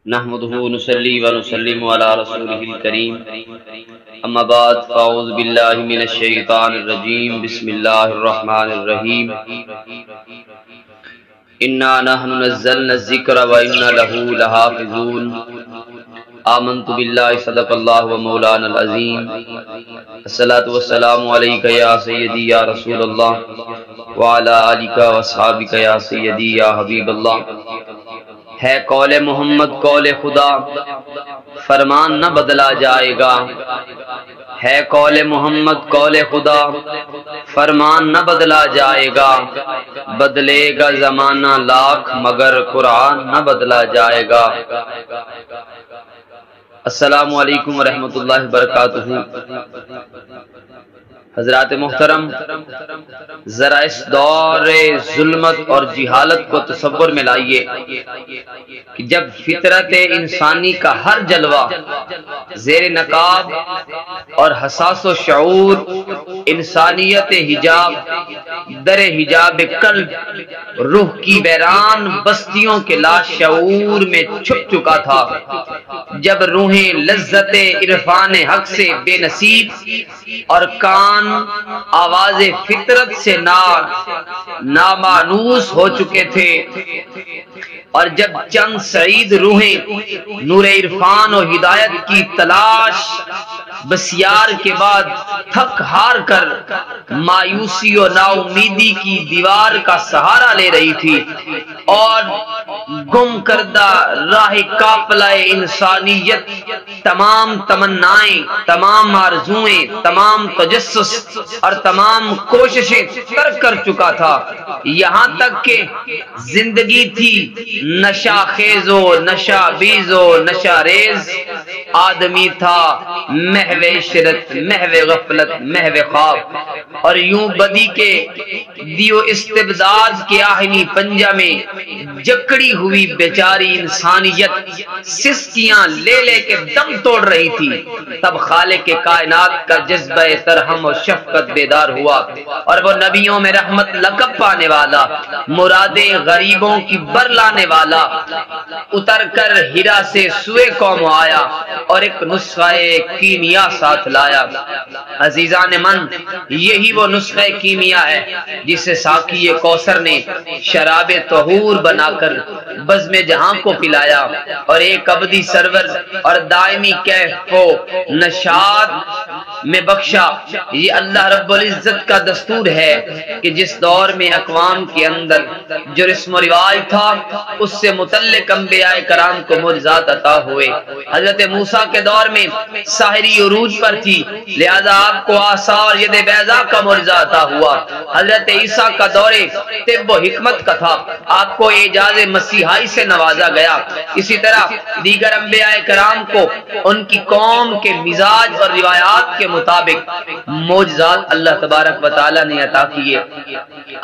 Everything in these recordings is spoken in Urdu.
نحمده ونصلي ونسلم على رسوله الكريم اما بعد فاعوذ بالله من الشيطان الرجيم بسم الله الرحمن الرحيم انا نحن نزلنا الذكر وانا له لحافظون آمنت بالله صدق الله ومولانا العظيم الصلاة والسلام عليك يا سيدي يا رسول الله وعلى آلك واصحابك يا سيدي يا حبيب الله۔ ہے قول محمد قول خدا، فرمان نہ بدلا جائے گا۔ ہے قول محمد قول خدا، فرمان نہ بدلا جائے گا۔ بدلے گا زمانہ لاکھ مگر قرآن نہ بدلا جائے گا۔ السلام علیکم ورحمۃ اللہ وبرکاتہ۔ حضرات محترم، ذرا اس دور ظلمت اور جہالت کو تصور میں لائیے کہ جب فطرت انسانی کا ہر جلوہ زیر نقاب اور حساس و شعور انسانیت حجاب در حجاب قلب روح کی ویران بستیوں کے لاشعور میں چھپ چکا تھا، جب روحیں لذت عرفان حق سے بے نصیب اور کان آواز فطرت سے نامانوس ہو چکے تھے، اور جب چند سعید روحیں نور عرفان و ہدایت کی تلاش بسیار کے بعد تھک ہار کر مایوسی و ناامیدی کی دیوار کا سہارا لے رہی تھی، اور گم کردہ راہ قافلہ انسانیت تمام تمنائیں، تمام آرزوئیں، تمام تجسس اور تمام کوششیں ترک کر چکا تھا، یہاں تک کہ زندگی تھی نشہ خیز و نشہ بیز و نشہ ریز، آدمی تھا محو عشرت، محو غفلت، محو خواب، اور یوں بدی کے دیو استبداد کے آہنی پنجہ میں جکڑی ہوئی بیچاری انسانیت سسکیاں لے لے کے دم توڑ رہی تھی۔ تب خالق کائنات کا جذبہ ترحم و شفقت بیدار ہوا، اور وہ نبیوں میں رحمت لقب پانے والا، مرادیں غریبوں کی بر لانے والا، اتر کر ہیرا سے سوئے قوم آیا اور ایک نسخہ کیمیا ساتھ لایا۔ عزیزان من، یہی وہ نسخہ کیمیا ہے جسے ساقی کوثر نے شراب طہور بنا کر بزم جہاں کو پلایا، اور ایک ابدی سرور اور دائمی کیف و نشاط میں بخشا۔ یہ اللہ رب العزت کا دستور ہے کہ جس دور میں اقوام کے اندر جو رسم و رواج تھا اس سے متعلق انبیاء کرام کو معجزات عطا ہوئے۔ حضرت موسیٰ کے دور میں ساحری عروج پر تھی، لہذا آپ کو عصا اور ید بیضا کا معجزہ عطا ہوا۔ حضرت عیسیٰ کا دور طب و حکمت کا تھا، آپ کو اعجاز مسیحائی سے نوازا گیا۔ اسی طرح دیگر انبیاء کرام کو ان کی قوم کے مزاج اور روایات کے مطابق معجزات اللہ تبارک و تعالی نے عطا کیے۔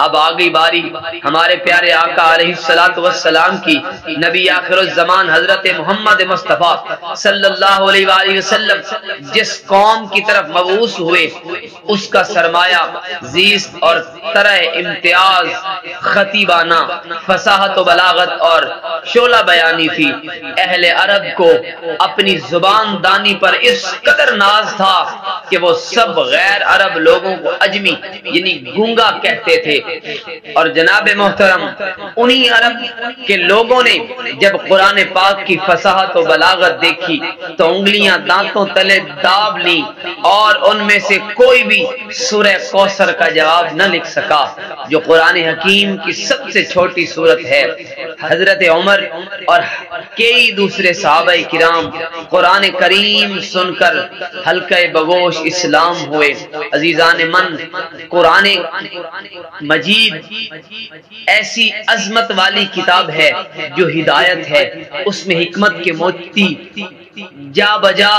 اب آگئی باری ہمارے پیارے آقا علیہ السلام کی، نبی آخر الزمان حضرت محمد مصطفیٰ صلی اللہ علیہ وآلہ وسلم جس قوم کی طرف مبعوث ہوئے اس کا سرمایہ زیست اور طرح امتیاز خطیبانہ فصاحت و بلاغت اور شعلہ بیانی تھی۔ اہل عرب کو اپنی زبان دانی پر اس قدر ناز تھا کہ وہ سب غیر عرب لوگوں کو اجمی یعنی گونگا کہتے تھے، اور جناب محترم انہی عرب کے لوگوں نے جب قرآن پاک کی فصاحت و بلاغت دیکھی تو انگلیاں دانتوں تلے داب لی، اور ان میں سے کوئی بھی سورہ کوثر کا جواب نہ لکھ سکا جو قرآن حکیم کی سب سے چھوٹی سورت ہے۔ حضرت عمر اور کئی دوسرے صحابہ کرام قرآن کریم سن کر حلقہ بگوش اسلام ہوئے۔ عزیزان من، قرآن مجید ایسی عظمت والی کتاب ہے جو ہدایت ہے، اس میں حکمت کے موتی جا بجا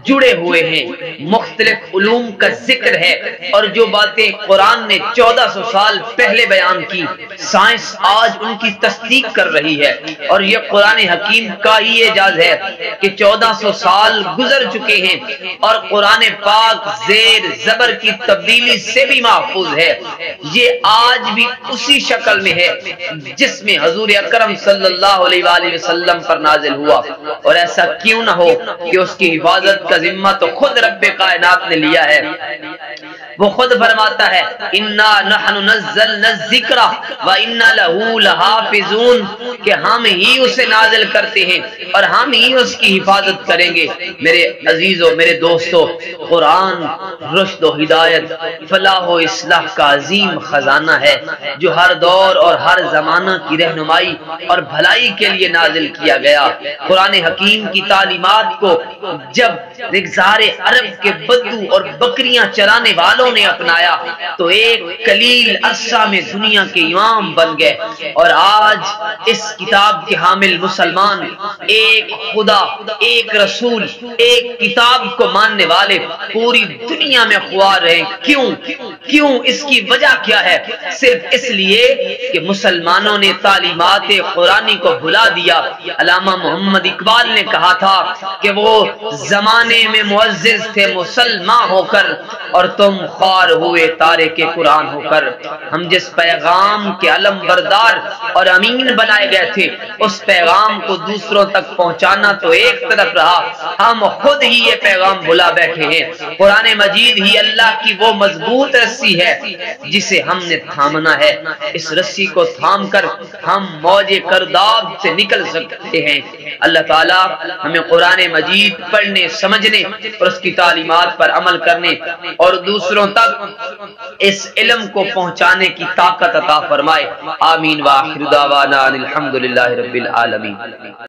جڑے ہوئے ہیں، مختلف علوم کا ذکر ہے، اور جو باتیں قرآن نے 1400 سال پہلے بیان کی، سائنس آج ان کی تصدیق کر رہی ہے، اور یہ قرآن حکیم کا ہی اعجاز ہے کہ 1400 سال گزر چکے ہیں اور قرآن پاک زیر زبر کی تبدیلی سے بھی محفوظ ہے۔ یہ آج بھی اسی شکل میں ہے جس میں حضور اکرم صلی اللہ علیہ وآلہ وسلم پر نازل ہوا، اور ایسا کیوں نہ ہو کہ اس کی حفاظت کا ذمہ تو خود رب کائنات نے لیا ہے۔ وہ خود فرماتا ہے انا نحن نزلنا الذکر وانا لہ لحافظون، کہ ہم ہی اسے نازل کرتے ہیں اور ہم ہی اس کی حفاظت کریں گے۔ میرے عزیزو، میرے دوستو، قرآن رشد و ہدایت، فلاح و اصلاح کا عظیم خزانہ ہے جو ہر دور اور ہر زمانہ کی رہنمائی اور بھلائی کے لیے نازل کیا گیا۔ قرآن حکیم کی تعلیمات کو جب نگزار عرب کے بدو اور بکریاں چرانے والوں نے اپنایا تو ایک قلیل عرصہ میں دنیا کے امام بن گئے، اور آج اس کتاب کے حامل مسلمان ایک خدا، ایک رسول، ایک کتاب کو ماننے والے پوری دنیا میں خوار رہے۔ کیوں؟ اس کی وجہ کیا ہے؟ صرف اس لیے کہ مسلمانوں نے تعلیمات قرآنی کو بھلا دیا۔ علامہ محمد اقبال نے کہا تھا کہ وہ زمانے میں معزز تھے مسلمان ہو کر، اور تم خوار ہوئے تارک قرآن ہو کر۔ ہم جس پیغام کے علم بردار اور امین بنائے گئے تھے، اس پیغام کو دوسروں تک پہنچانا تو ایک طرف رہا، ہم خود ہی یہ پیغام بھلا بیٹھے ہیں۔ قرآن مجید ہی اللہ کی وہ مضبوط رسی ہے جسے ہم نے تھامنا ہے۔ اس رسی کو تھام کر ہم موج کرداب سے نکل سکتے ہیں۔ اللہ تعالی ہمیں قرآن مجید پڑھنے، سمجھنے اور اس کی تعلیمات پر عمل کرنے اور دوسروں تک اس علم کو پہنچانے کی طاقت عطا فرمائے۔ آمین وآخر دعوانا الحمدللہ رب العالمین۔